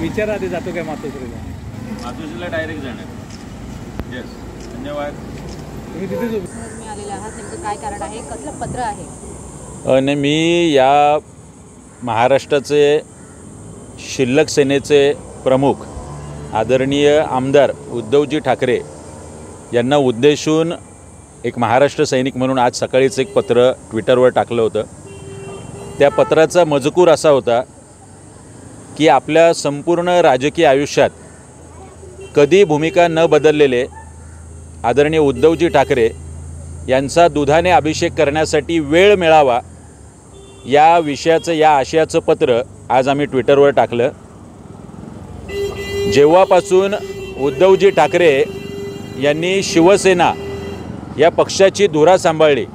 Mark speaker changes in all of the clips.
Speaker 1: विचार आधी जातो काय मातोश्रीला?
Speaker 2: मातोश्रीला डायरेक्ट जाणार. येस, धन्यवाद.
Speaker 1: तुम्ही तिथेच
Speaker 3: तुम्ही आलेले आहात, नेमकं काय कारण आहे, कसलं पत्र आहे?
Speaker 2: आणि मी या महाराष्ट्राचे शिल्लक सेनेचे प्रमुख आदरणीय आमदार उद्धवजी ठाकरे यांना उद्देशून एक महाराष्ट्र सैनिक म्हणून आज सकाळीच एक पत्र ट्विटरवर टाकलं होतं. त्या पत्राचा मजकूर असा होता की आपल्या संपूर्ण राजकीय आयुष्यात कधी भूमिका न बदललेले आदरणीय उद्धवजी ठाकरे यांचा दुधाने अभिषेक करण्यासाठी वेळ मिळावा या विषयाचं, या आशयाचं पत्र आज आम्ही ट्विटरवर टाकलं. जेव्हापासून उद्धवजी ठाकरे यांनी शिवसेना या पक्षाची धुरा सांभाळली,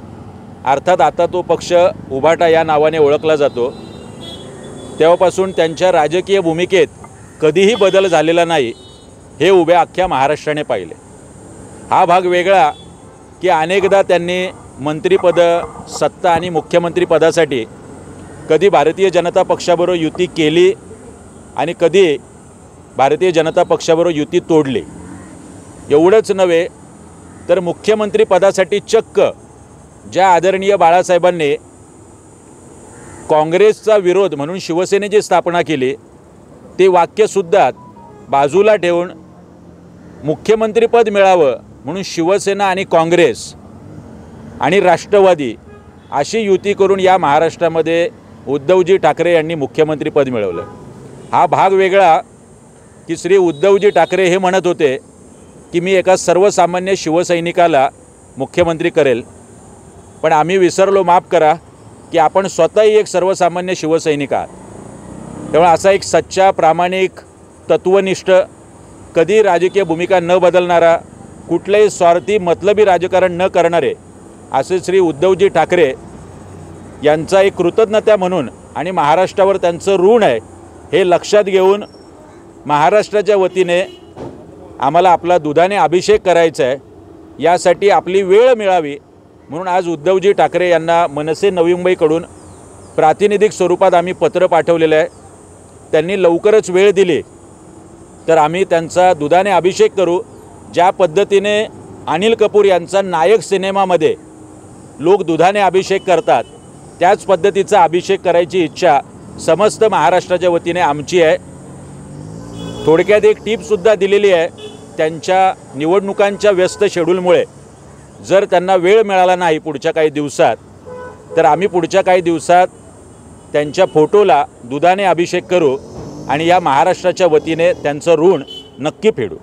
Speaker 2: अर्थात आता तो पक्ष उभाटा या नावाने ओळखला जातो, तेव्हापासून त्यांच्या राजकीय भूमिकेत कधीही बदल झालेला नाही हे उभ्या अख्ख्या महाराष्ट्राने पाहिले. हा भाग वेगळा की अनेकदा त्यांनी मंत्रिपद, सत्ता आणि मुख्यमंत्रीपदासाठी कधी भारतीय जनता पक्षाबरोबर युती केली आणि कधी भारतीय जनता पक्षाबरोबर युती तोडली. एवढंच नव्हे तर मुख्यमंत्रीपदासाठी चक्क ज्या आदरणीय बाळासाहेबांनी काँग्रेसचा विरोध म्हणून शिवसेनेची स्थापना केली ते वाक्यसुद्धा बाजूला ठेवून मुख्यमंत्रीपद मिळावं म्हणून शिवसेना आणि काँग्रेस आणि राष्ट्रवादी अशी युती करून या महाराष्ट्रामध्ये उद्धवजी ठाकरे यांनी मुख्यमंत्रीपद मिळवलं. हा भाग वेगळा की श्री उद्धवजी ठाकरे हे म्हणत होते की मी एका सर्वसामान्य शिवसैनिकाला मुख्यमंत्री करेल, पण आम्ही विसरलो, माफ करा, की आपण स्वतःही एक सर्वसामान्य शिवसैनिक आहात. तेव्हा असा एक सच्चा, प्रामाणिक, तत्वनिष्ठ, कधी राजकीय भूमिका न बदलणारा, कुठलेही स्वार्थी मतलबी राजकारण न करणारे असे श्री उद्धवजी ठाकरे यांचा एक कृतज्ञता म्हणून आणि महाराष्ट्रावर त्यांचं ऋण आहे हे लक्षात घेऊन महाराष्ट्राच्या वतीने आम्हाला आपला दुधाने अभिषेक करायचा आहे, यासाठी आपली वेळ मिळावी म्हणून आज उद्धवजी ठाकरे यांना मनसे नवी मुंबईकडून प्रातिनिधिक स्वरूपात आम्ही पत्र पाठवलेलं आहे. त्यांनी लवकरच वेळ दिली तर आम्ही त्यांचा दुधाने अभिषेक करू. ज्या पद्धतीने अनिल कपूर यांचा नायक सिनेमामध्ये लोक दुधाने अभिषेक करतात त्याच पद्धतीचा अभिषेक करायची इच्छा समस्त महाराष्ट्राच्या वतीने आमची आहे. थोडक्यात एक टीपसुद्धा दिलेली आहे, त्यांच्या निवडणुकांच्या व्यस्त शेड्यूलमुळे जर त्यांना वेळ मिळाला नाही पुढच्या काही दिवसात तर आम्ही पुढच्या काही दिवसात त्यांच्या फोटोला दुधाने अभिषेक करू आणि या महाराष्ट्राच्या वतीने त्यांचं ऋण नक्की फेडू.